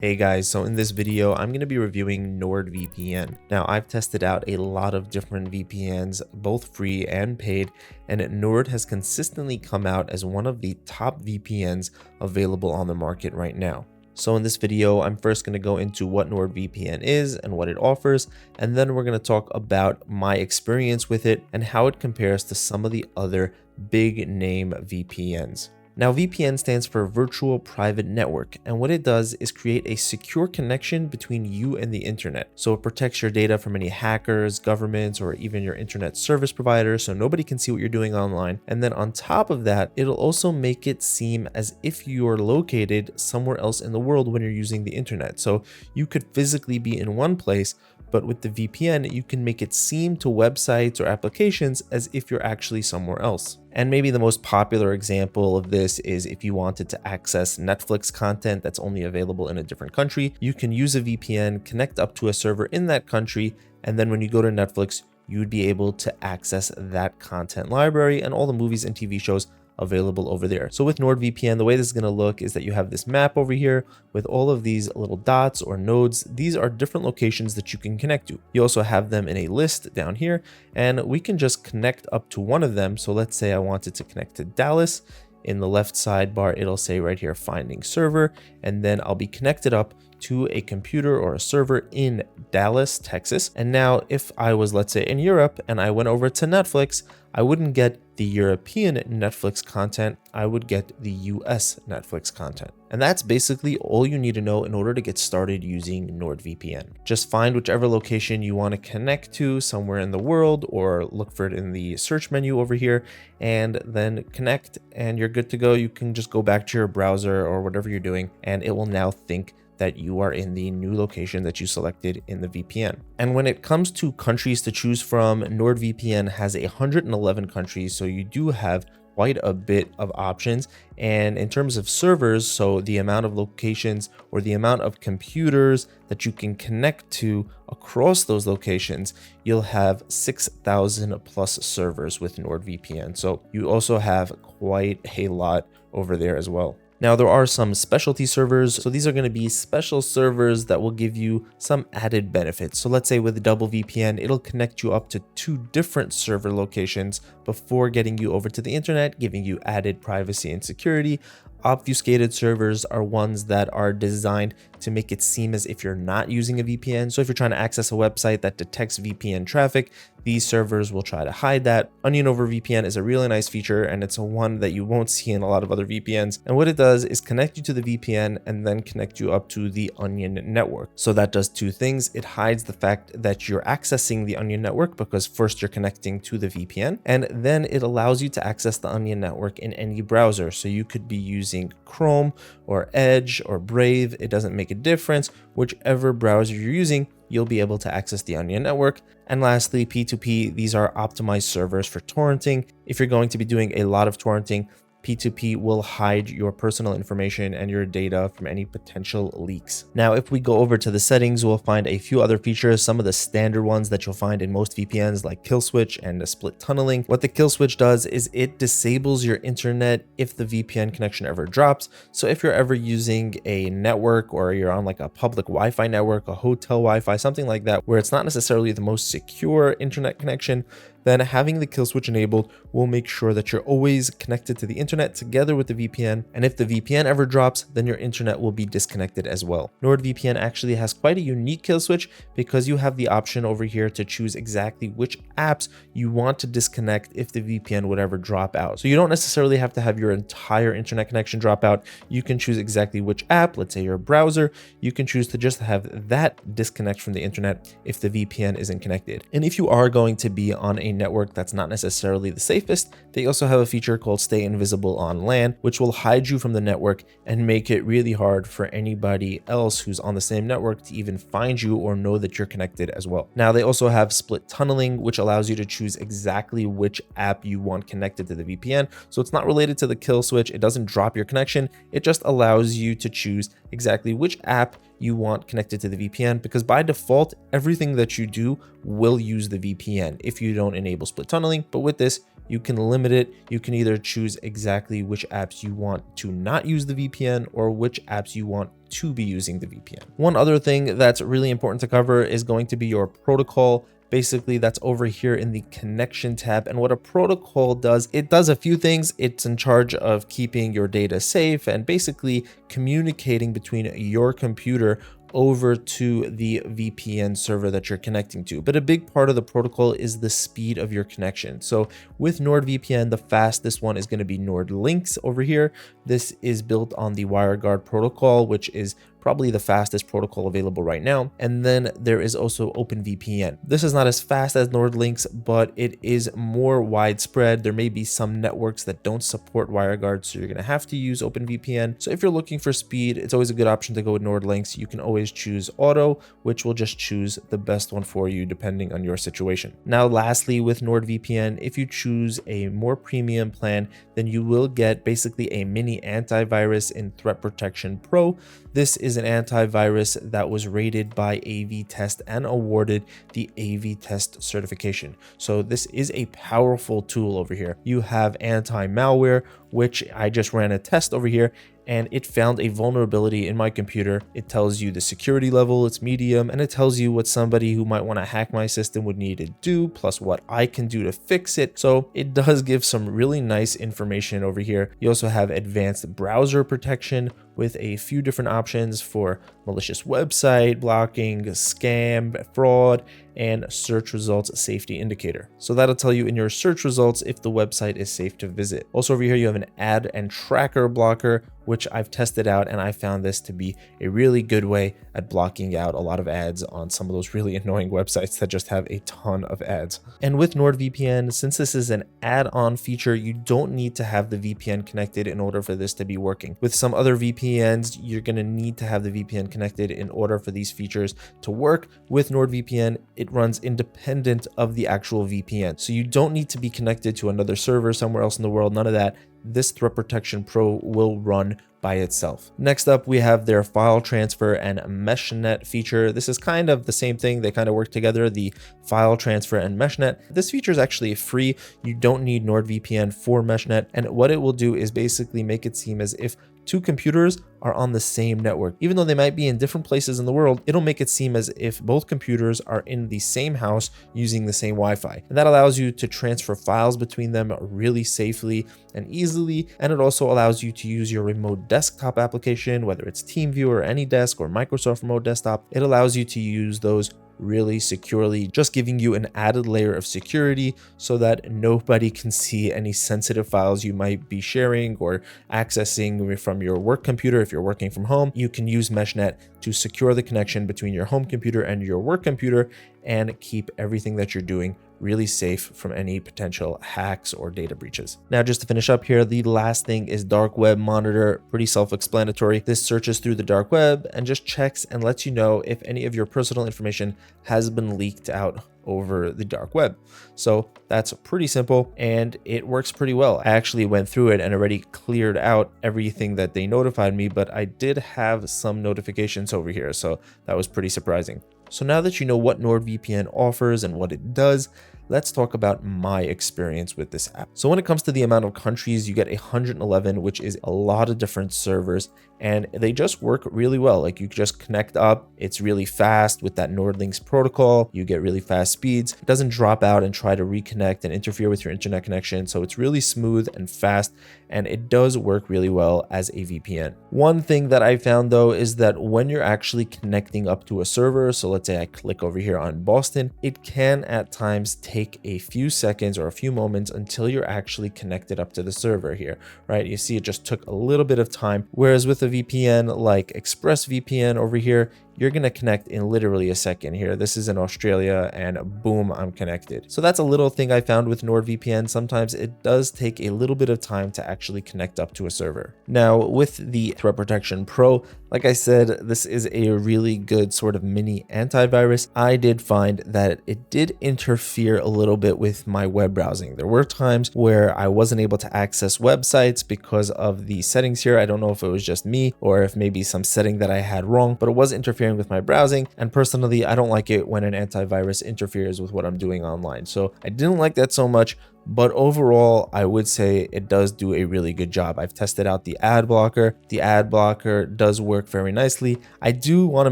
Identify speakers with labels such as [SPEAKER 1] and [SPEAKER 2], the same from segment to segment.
[SPEAKER 1] Hey guys, so in this video, I'm going to be reviewing NordVPN. Now, I've tested out a lot of different VPNs, both free and paid, and Nord has consistently come out as one of the top VPNs available on the market right now. So in this video, I'm first going to go into what NordVPN is and what it offers, and then we're going to talk about my experience with it and how it compares to some of the other big name VPNs. Now, VPN stands for Virtual Private Network, and what it does is create a secure connection between you and the internet. So it protects your data from any hackers, governments, or even your internet service providers, so nobody can see what you're doing online. And then on top of that, it'll also make it seem as if you're located somewhere else in the world when you're using the internet. So you could physically be in one place, but with the VPN, you can make it seem to websites or applications as if you're actually somewhere else. And maybe the most popular example of this is if you wanted to access Netflix content that's only available in a different country, you can use a VPN, connect up to a server in that country, and then when you go to Netflix, you would be able to access that content library and all the movies and TV shows available over there. So with NordVPN, the way this is going to look is that you have this map over here with all of these little dots or nodes. These are different locations that you can connect to. You also have them in a list down here, and we can just connect up to one of them. So let's say I wanted to connect to Dallas. In the left sidebar, it'll say right here, finding server, and then I'll be connected up to a computer or a server in Dallas, Texas. And now if I was, let's say, in Europe and I went over to Netflix, I wouldn't get the European Netflix content, I would get the US Netflix content. And that's basically all you need to know in order to get started using NordVPN. Just find whichever location you want to connect to somewhere in the world, or look for it in the search menu over here, and then connect and you're good to go. You can just go back to your browser or whatever you're doing, and it will now think that you are in the new location that you selected in the VPN. And when it comes to countries to choose from, NordVPN has 111 countries, so you do have quite a bit of options. And in terms of servers, so the amount of locations or the amount of computers that you can connect to across those locations, you'll have 6,000 plus servers with NordVPN. So you also have quite a lot over there as well. Now, there are some specialty servers. So these are going to be special servers that will give you some added benefits. So let's say with double VPN, it'll connect you up to 2 different server locations before getting you over to the internet, giving you added privacy and security. Obfuscated servers are ones that are designed to make it seem as if you're not using a VPN. So if you're trying to access a website that detects VPN traffic, these servers will try to hide that. Onion over VPN is a really nice feature, and it's a one that you won't see in a lot of other VPNs. And what it does is connect you to the VPN and then connect you up to the Onion network. So that does 2 things. It hides the fact that you're accessing the Onion network because first you're connecting to the VPN, and then it allows you to access the Onion network in any browser. So you could be using Chrome or Edge or Brave. It doesn't make a difference. Whichever browser you're using, you'll be able to access the Onion network. And lastly, P2P, these are optimized servers for torrenting. If you're going to be doing a lot of torrenting, P2P will hide your personal information and your data from any potential leaks. Now, if we go over to the settings, we'll find a few other features, some of the standard ones that you'll find in most VPNs like kill switch and split tunneling. What the kill switch does is it disables your internet if the VPN connection ever drops. So if you're ever using a network or you're on like a public Wi-Fi network, a hotel Wi-Fi, something like that, where it's not necessarily the most secure internet connection, then having the kill switch enabled will make sure that you're always connected to the internet together with the VPN. And if the VPN ever drops, then your internet will be disconnected as well. NordVPN actually has quite a unique kill switch because you have the option over here to choose exactly which apps you want to disconnect if the VPN would ever drop out. So you don't necessarily have to have your entire internet connection drop out. You can choose exactly which app, let's say your browser, you can choose to just have that disconnect from the internet if the VPN isn't connected. And if you are going to be on a network that's not necessarily the safest, they also have a feature called Stay Invisible on LAN, which will hide you from the network and make it really hard for anybody else who's on the same network to even find you or know that you're connected as well. Now, they also have split tunneling, which allows you to choose exactly which app you want connected to the VPN. So it's not related to the kill switch. It doesn't drop your connection. It just allows you to choose exactly which app you want connected to the VPN, because by default, everything that you do will use the VPN if you don't enable split tunneling. But with this, you can limit it. You can either choose exactly which apps you want to not use the VPN or which apps you want to be using the VPN. One other thing that's really important to cover is going to be your protocol. Basically, that's over here in the connection tab. And what a protocol does, it does a few things. It's in charge of keeping your data safe and basically communicating between your computer over to the VPN server that you're connecting to. But a big part of the protocol is the speed of your connection. So with NordVPN, the fastest one is going to be NordLynx over here. This is built on the WireGuard protocol, which is probably the fastest protocol available right now. And then there is also OpenVPN. This is not as fast as NordLynx, but it is more widespread. There may be some networks that don't support WireGuard, so you're going to have to use OpenVPN. So if you're looking for speed, it's always a good option to go with NordLynx. You can always choose auto, which will just choose the best one for you depending on your situation. Now, lastly, with NordVPN, if you choose a more premium plan, then you will get basically a mini antivirus in Threat Protection Pro. This is an antivirus that was rated by AV-Test and awarded the AV-Test certification. So this is a powerful tool over here. You have anti-malware, which I just ran a test over here, and it found a vulnerability in my computer. It tells you the security level, it's medium, and it tells you what somebody who might want to hack my system would need to do, plus what I can do to fix it. So it does give some really nice information over here. You also have advanced browser protection with a few different options for malicious website blocking, scam, fraud, and search results safety indicator. So that'll tell you in your search results if the website is safe to visit. Also over here, you have an ad and tracker blocker, which I've tested out, and I found this to be a really good way at blocking out a lot of ads on some of those really annoying websites that just have a ton of ads. And with NordVPN, since this is an add-on feature, you don't need to have the VPN connected in order for this to be working. With some other VPNs, you're going to need to have the VPN connected in order for these features to work. With NordVPN, it runs independent of the actual VPN. So you don't need to be connected to another server somewhere else in the world, none of that. This Threat Protection Pro will run by itself. Next up, we have their file transfer and Meshnet feature. This is kind of the same thing. They kind of work together, the file transfer and Meshnet. This feature is actually free. You don't need NordVPN for Meshnet. And what it will do is basically make it seem as if two computers are on the same network. Even though they might be in different places in the world, it'll make it seem as if both computers are in the same house using the same Wi-Fi. And that allows you to transfer files between them really safely and easily. And it also allows you to use your remote desktop application, whether it's TeamViewer, AnyDesk, or Microsoft Remote Desktop. It allows you to use those really securely, just giving you an added layer of security so that nobody can see any sensitive files you might be sharing or accessing from your work computer. If you're working from home, you can use Meshnet to secure the connection between your home computer and your work computer and keep everything that you're doing really safe from any potential hacks or data breaches. Now, just to finish up here, the last thing is Dark Web Monitor. Pretty self-explanatory. This searches through the dark web and just checks and lets you know if any of your personal information has been leaked out over the dark web. So that's pretty simple and it works pretty well. I actually went through it and already cleared out everything that they notified me, but I did have some notifications over here, so that was pretty surprising. So now that you know what NordVPN offers and what it does, let's talk about my experience with this app. So when it comes to the amount of countries, you get 111, which is a lot of different servers, and they just work really well. Like, you just connect up, it's really fast with that NordLynx protocol, you get really fast speeds. It doesn't drop out and try to reconnect and interfere with your internet connection. So it's really smooth and fast, and it does work really well as a VPN. One thing that I found though is that when you're actually connecting up to a server, so let's say I click over here on Boston, it can at times take a few seconds or a few moments until you're actually connected up to the server here, right? You see it just took a little bit of time, whereas with a VPN like ExpressVPN over here, you're going to connect in literally a second here. This is in Australia and boom, I'm connected. So that's a little thing I found with NordVPN. Sometimes it does take a little bit of time to actually connect up to a server. Now with the Threat Protection Pro, like I said, this is a really good sort of mini antivirus. I did find that it did interfere a little bit with my web browsing. There were times where I wasn't able to access websites because of the settings here. I don't know if it was just me or if maybe some setting that I had wrong, but it was interfering interfering with my browsing. And personally, I don't like it when an antivirus interferes with what I'm doing online. So I didn't like that so much. But overall, I would say it does do a really good job. I've tested out the ad blocker. The ad blocker does work very nicely. I do want to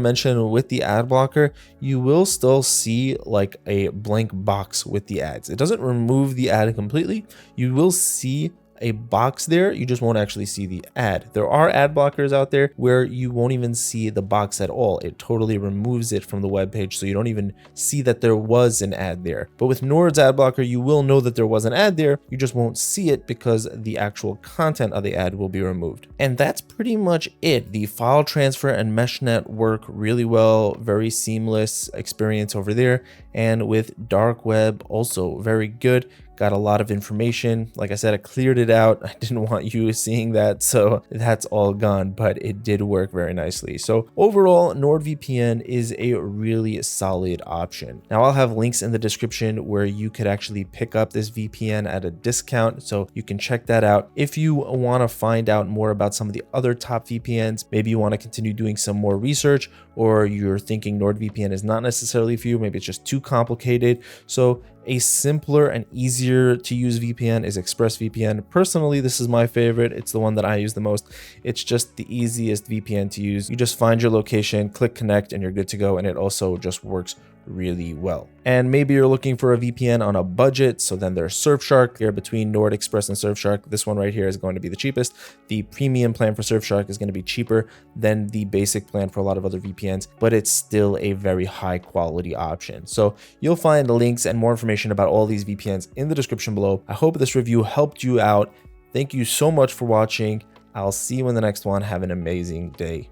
[SPEAKER 1] mention with the ad blocker, you will still see like a blank box with the ads. It doesn't remove the ad completely. You will see a box there, you just won't actually see the ad. There are ad blockers out there where you won't even see the box at all. It totally removes it from the web page, so you don't even see that there was an ad there. But with Nord's ad blocker, you will know that there was an ad there, you just won't see it because the actual content of the ad will be removed. And that's pretty much it. The file transfer and Meshnet work really well, very seamless experience over there. And with Dark Web, also very good. Got a lot of information. Like I said, I cleared it out. I didn't want you seeing that, so that's all gone, but it did work very nicely. So overall, NordVPN is a really solid option. Now I'll have links in the description where you could actually pick up this VPN at a discount, so you can check that out. If you want to find out more about some of the other top VPNs, maybe you want to continue doing some more research, or you're thinking NordVPN is not necessarily for you, maybe it's just too complicated. So a simpler and easier to use VPN is ExpressVPN. Personally, this is my favorite. It's the one that I use the most. It's just the easiest VPN to use. You just find your location, click connect, and you're good to go. And it also just works really well. And maybe you're looking for a VPN on a budget, so then there's Surfshark. Here between Nord Express and Surfshark, this one right here is going to be the cheapest. The premium plan for Surfshark is going to be cheaper than the basic plan for a lot of other VPNs, but it's still a very high quality option. So you'll find links and more information about all these VPNs in the description below. I hope this review helped you out. Thank you so much for watching. I'll see you in the next one. Have an amazing day.